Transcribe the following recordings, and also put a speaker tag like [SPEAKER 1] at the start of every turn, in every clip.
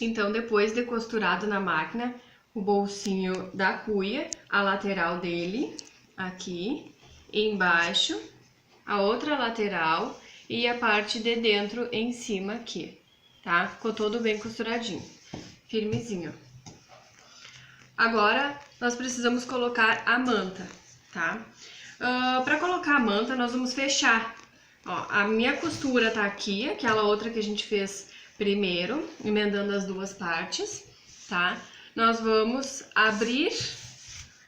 [SPEAKER 1] Então, depois de costurado na máquina, o bolsinho da cuia, a lateral dele, aqui, embaixo, a outra lateral e a parte de dentro em cima aqui, tá? Ficou todo bem costuradinho, firmezinho. Agora, nós precisamos colocar a manta, tá? Para colocar a manta, nós vamos fechar. Ó, a minha costura tá aqui, aquela outra que a gente fez primeiro, emendando as duas partes, tá? Nós vamos abrir,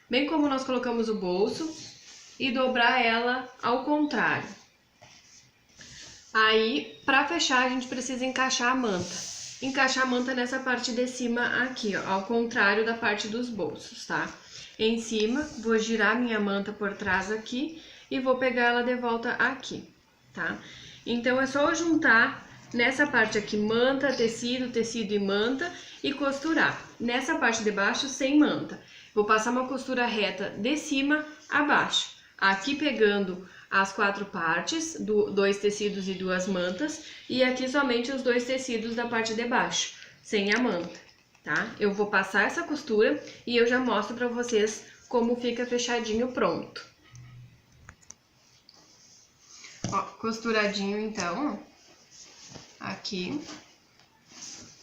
[SPEAKER 1] bem como nós colocamos o bolso, e dobrar ela ao contrário. Aí, para fechar, a gente precisa encaixar a manta. Encaixar a manta nessa parte de cima aqui, ó, ao contrário da parte dos bolsos, tá? Em cima, vou girar minha manta por trás aqui e vou pegar ela de volta aqui, tá? Então, é só eu juntar nessa parte aqui manta, tecido, tecido e manta e costurar. Nessa parte de baixo, sem manta. Vou passar uma costura reta de cima a baixo. Aqui pegando as 4 partes, 2 tecidos e 2 mantas, e aqui somente os 2 tecidos da parte de baixo, sem a manta, tá? Eu vou passar essa costura e eu já mostro pra vocês como fica fechadinho pronto. Ó, costuradinho então, ó, aqui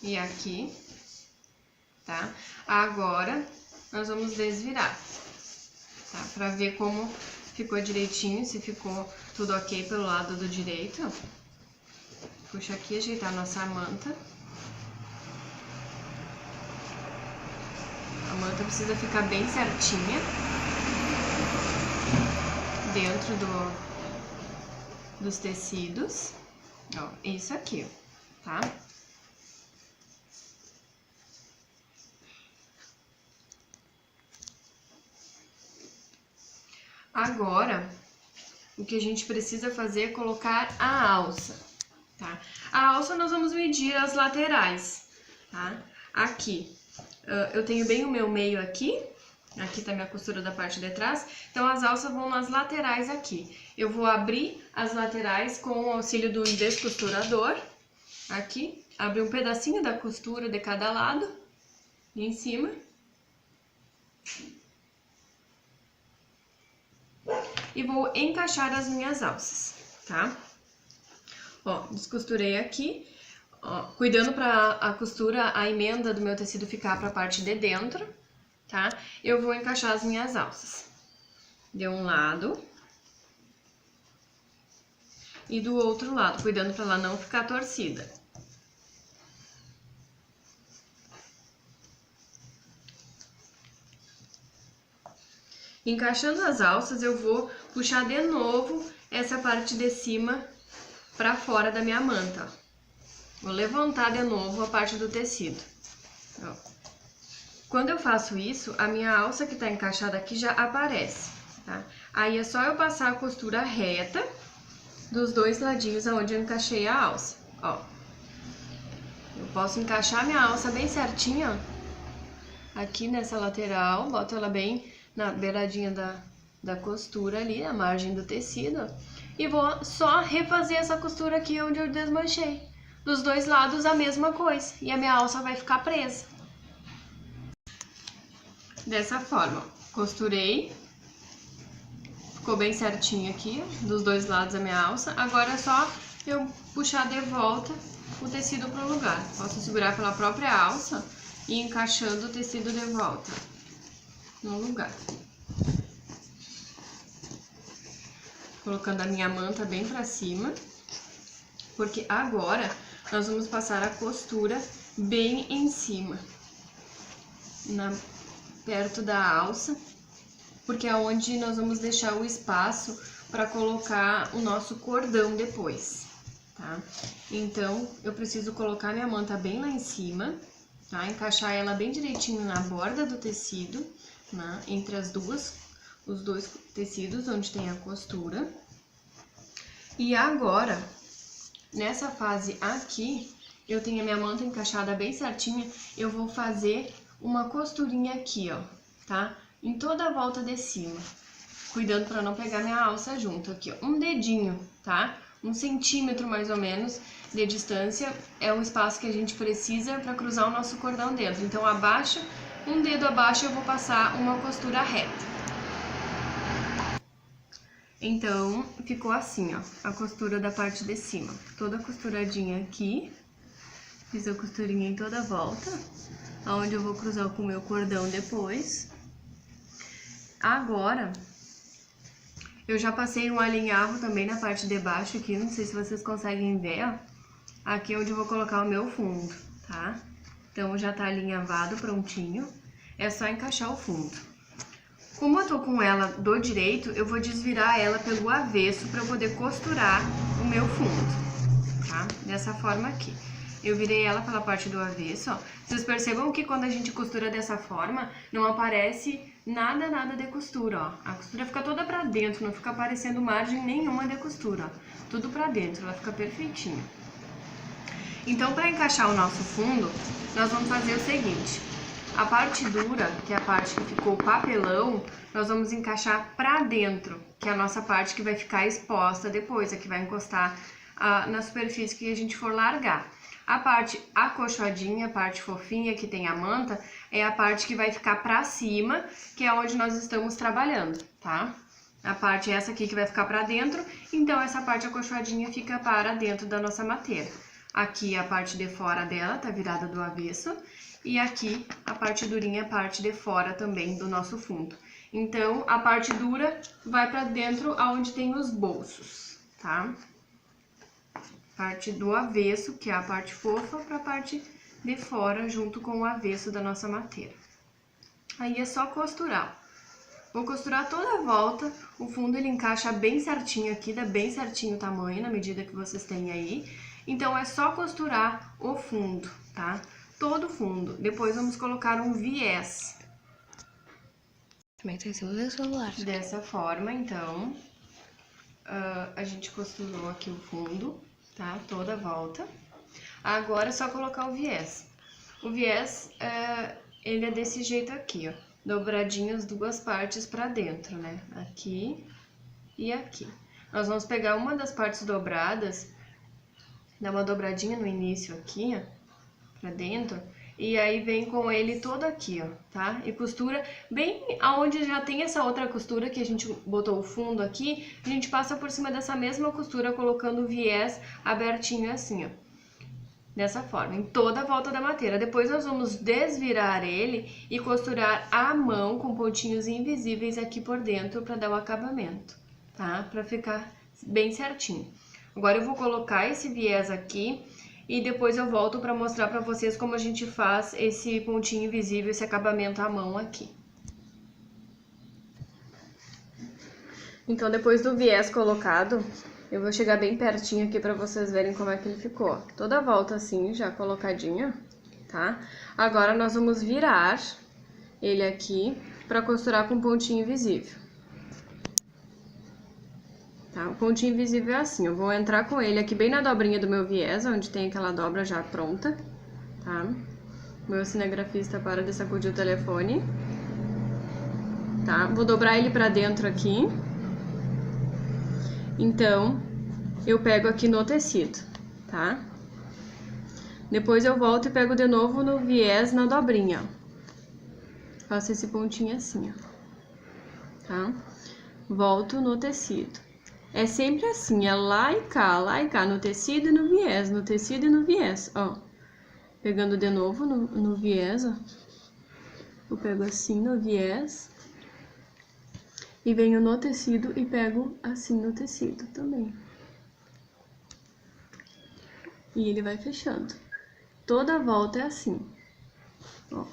[SPEAKER 1] e aqui, tá? Agora, nós vamos desvirar, tá? Pra ver como ficou direitinho, se ficou tudo ok pelo lado do direito. Puxa aqui, ajeitar a nossa manta. A manta precisa ficar bem certinha dentro dos tecidos. Ó, isso aqui, ó, tá? Agora, o que a gente precisa fazer é colocar a alça, tá? A alça nós vamos medir as laterais, tá? Aqui, eu tenho bem o meu meio aqui tá minha costura da parte de trás, então as alças vão nas laterais aqui. Eu vou abrir as laterais com o auxílio do descosturador, aqui, abrir um pedacinho da costura de cada lado, em cima. E vou encaixar as minhas alças, tá? Ó, descosturei aqui, ó, cuidando pra a costura, a emenda do meu tecido ficar pra parte de dentro, tá? Eu vou encaixar as minhas alças de um lado e do outro lado, cuidando pra ela não ficar torcida. Encaixando as alças, eu vou puxar de novo essa parte de cima pra fora da minha manta, ó. Vou levantar de novo a parte do tecido, ó. Quando eu faço isso, a minha alça que tá encaixada aqui já aparece, tá? Aí é só eu passar a costura reta dos dois ladinhos aonde eu encaixei a alça, ó. Eu posso encaixar minha alça bem certinha, ó, aqui nessa lateral, boto ela bem na beiradinha da costura ali, na margem do tecido, e vou só refazer essa costura aqui onde eu desmanchei. Dos dois lados a mesma coisa, e a minha alça vai ficar presa. Dessa forma, ó, costurei, ficou bem certinho aqui, dos dois lados a minha alça. Agora é só eu puxar de volta o tecido pro lugar. Posso segurar pela própria alça e ir encaixando o tecido de volta no lugar. Colocando a minha manta bem pra cima, porque agora nós vamos passar a costura bem em cima, perto da alça, porque é onde nós vamos deixar o espaço para colocar o nosso cordão depois, tá? Então, eu preciso colocar minha manta bem lá em cima, tá? Encaixar ela bem direitinho na borda do tecido, né? Entre os dois tecidos onde tem a costura. E agora, nessa fase aqui, eu tenho a minha manta encaixada bem certinha, eu vou fazer uma costurinha aqui, ó, tá? Em toda a volta de cima, cuidando para não pegar minha alça junto aqui, ó, um dedinho, tá? 1 centímetro mais ou menos de distância é o espaço que a gente precisa para cruzar o nosso cordão dentro. Então abaixo, um dedo abaixo eu vou passar uma costura reta. Então ficou assim, ó, a costura da parte de cima, toda costuradinha aqui. Fiz a costurinha em toda a volta, aonde eu vou cruzar com o meu cordão depois. Agora, eu já passei um alinhavo também na parte de baixo aqui, não sei se vocês conseguem ver, ó. Aqui é onde eu vou colocar o meu fundo, tá? Então, já tá alinhavado, prontinho. É só encaixar o fundo. Como eu tô com ela do direito, eu vou desvirar ela pelo avesso pra eu poder costurar o meu fundo, tá? Dessa forma aqui. Eu virei ela pela parte do avesso, ó. Vocês percebam que quando a gente costura dessa forma, não aparece nada de costura, ó. A costura fica toda pra dentro, não fica aparecendo margem nenhuma de costura, ó. Tudo pra dentro, ela fica perfeitinha. Então, pra encaixar o nosso fundo, nós vamos fazer o seguinte. A parte dura, que é a parte que ficou papelão, nós vamos encaixar pra dentro, que é a nossa parte que vai ficar exposta depois, a que vai encostar na superfície que a gente for largar. A parte acolchoadinha, a parte fofinha que tem a manta, é a parte que vai ficar pra cima, que é onde nós estamos trabalhando, tá? A parte é essa aqui que vai ficar pra dentro, então essa parte acolchoadinha fica para dentro da nossa mateira. Aqui a parte de fora dela tá virada do avesso, e aqui a parte durinha, a parte de fora também do nosso fundo. Então, a parte dura vai pra dentro aonde tem os bolsos, tá? Parte do avesso, que é a parte fofa, para a parte de fora, junto com o avesso da nossa mateira. Aí é só costurar. Vou costurar toda a volta, o fundo ele encaixa bem certinho aqui, dá bem certinho o tamanho, na medida que vocês têm aí. Então é só costurar o fundo, tá? Todo o fundo. Depois vamos colocar um viés.
[SPEAKER 2] Também tem seu celular.
[SPEAKER 1] Dessa forma, então, a gente costurou aqui o fundo. Tá? Toda a volta. Agora é só colocar o viés. O viés, ele é desse jeito aqui, ó. Dobradinho as duas partes pra dentro, né? Aqui e aqui. Nós vamos pegar uma das partes dobradas, dar uma dobradinha no início aqui, ó, pra dentro. E aí vem com ele todo aqui, ó, tá? E costura bem aonde já tem essa outra costura que a gente botou o fundo aqui, a gente passa por cima dessa mesma costura colocando o viés abertinho assim, ó. Dessa forma, em toda a volta da mateira. Depois nós vamos desvirar ele e costurar à mão com pontinhos invisíveis aqui por dentro para dar o acabamento, tá? Pra ficar bem certinho. Agora eu vou colocar esse viés aqui e depois eu volto para mostrar para vocês como a gente faz esse pontinho invisível, esse acabamento à mão aqui. Então, depois do viés colocado, eu vou chegar bem pertinho aqui para vocês verem como é que ele ficou. Toda a volta assim, já colocadinha, tá? Agora nós vamos virar ele aqui para costurar com pontinho invisível. Tá? O pontinho invisível é assim, eu vou entrar com ele aqui bem na dobrinha do meu viés, onde tem aquela dobra já pronta, tá? Meu cinegrafista para de sacudir o telefone. Tá? Vou dobrar ele pra dentro aqui. Então, eu pego aqui no tecido, tá? Depois eu volto e pego de novo no viés na dobrinha, ó. Faço esse pontinho assim, ó. Tá? Volto no tecido. É sempre assim, é lá e cá, no tecido e no viés, no tecido e no viés, ó. Pegando de novo no viés, ó. Eu pego assim no viés. E venho no tecido e pego assim no tecido também. E ele vai fechando. Toda a volta é assim, ó.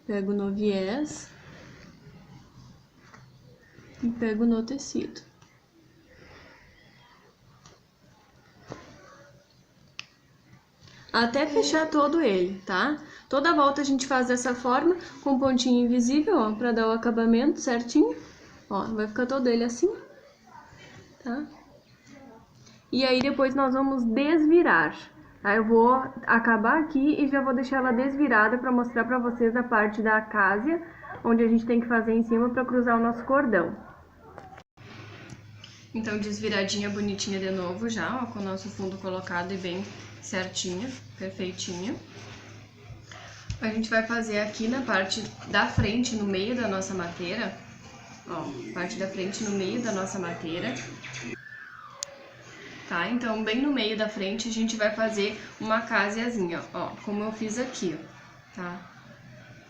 [SPEAKER 1] Pego no viés. E pego no tecido. Até fechar todo ele, tá? Toda a volta a gente faz dessa forma, com pontinho invisível, ó, pra dar o acabamento certinho. Ó, vai ficar todo ele assim, tá? E aí depois nós vamos desvirar, tá? Eu vou acabar aqui e já vou deixar ela desvirada pra mostrar pra vocês a parte da acásia, onde a gente tem que fazer em cima pra cruzar o nosso cordão. Então, desviradinha bonitinha de novo já, ó, com o nosso fundo colocado e bem certinho, perfeitinho. A gente vai fazer aqui na parte da frente, no meio da nossa mateira, ó, parte da frente no meio da nossa mateira. Tá? Então, bem no meio da frente, a gente vai fazer uma caseazinha, ó, como eu fiz aqui, ó, tá?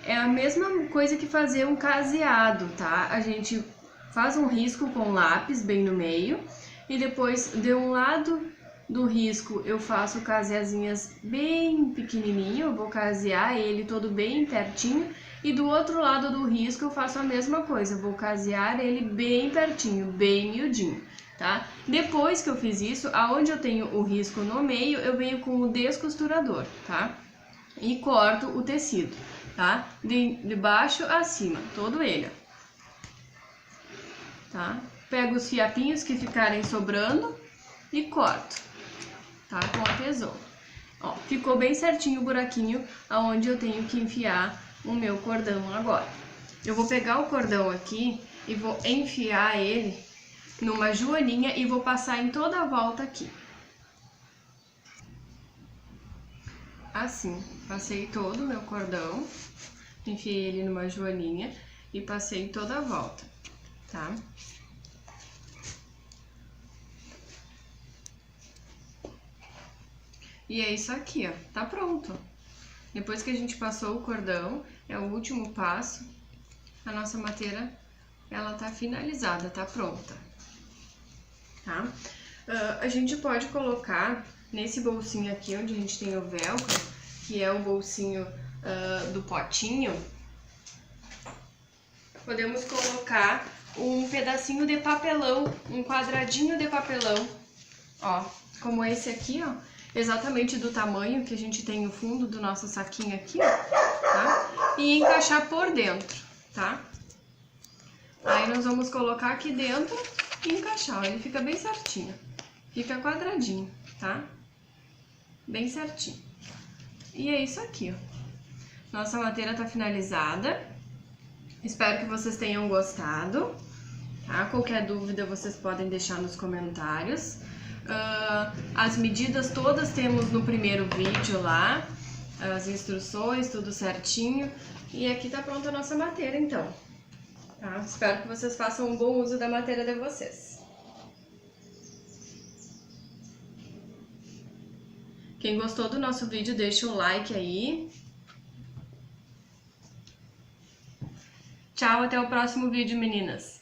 [SPEAKER 1] É a mesma coisa que fazer um caseado, tá? A gente faz um risco com lápis bem no meio e depois, de um lado do risco, eu faço caseazinhas bem pequenininho, eu vou casear ele todo bem pertinho, e do outro lado do risco eu faço a mesma coisa, eu vou casear ele bem pertinho, bem miudinho. Tá? Depois que eu fiz isso, aonde eu tenho o risco no meio, eu venho com o descosturador, tá? E corto o tecido, tá? De baixo a cima, todo ele, tá? Pego os fiapinhos que ficarem sobrando e corto, tá? Com a tesoura. Ó, ficou bem certinho o buraquinho aonde eu tenho que enfiar o meu cordão agora. Eu vou pegar o cordão aqui e vou enfiar ele numa joaninha e vou passar em toda a volta aqui. Assim, passei todo o meu cordão, enfiei ele numa joaninha e passei em toda a volta, tá? E é isso aqui, ó, tá pronto. Depois que a gente passou o cordão, é o último passo, a nossa mateira, ela tá finalizada, tá pronta. Tá? A gente pode colocar nesse bolsinho aqui, onde a gente tem o velcro, que é o bolsinho do potinho, podemos colocar um pedacinho de papelão, um quadradinho de papelão, ó, como esse aqui, ó, exatamente do tamanho que a gente tem o fundo do nosso saquinho aqui, ó, tá? E encaixar por dentro, tá? Aí nós vamos colocar aqui dentro e encaixar, ó, ele fica bem certinho, fica quadradinho, tá? Bem certinho. E é isso aqui, ó. Nossa mateira tá finalizada. Espero que vocês tenham gostado, tá? Qualquer dúvida vocês podem deixar nos comentários. As medidas todas temos no primeiro vídeo lá, as instruções, tudo certinho. E aqui tá pronta a nossa mateira, então. Tá? Espero que vocês façam um bom uso da matéria de vocês. Quem gostou do nosso vídeo, deixa um like aí. Tchau, até o próximo vídeo, meninas!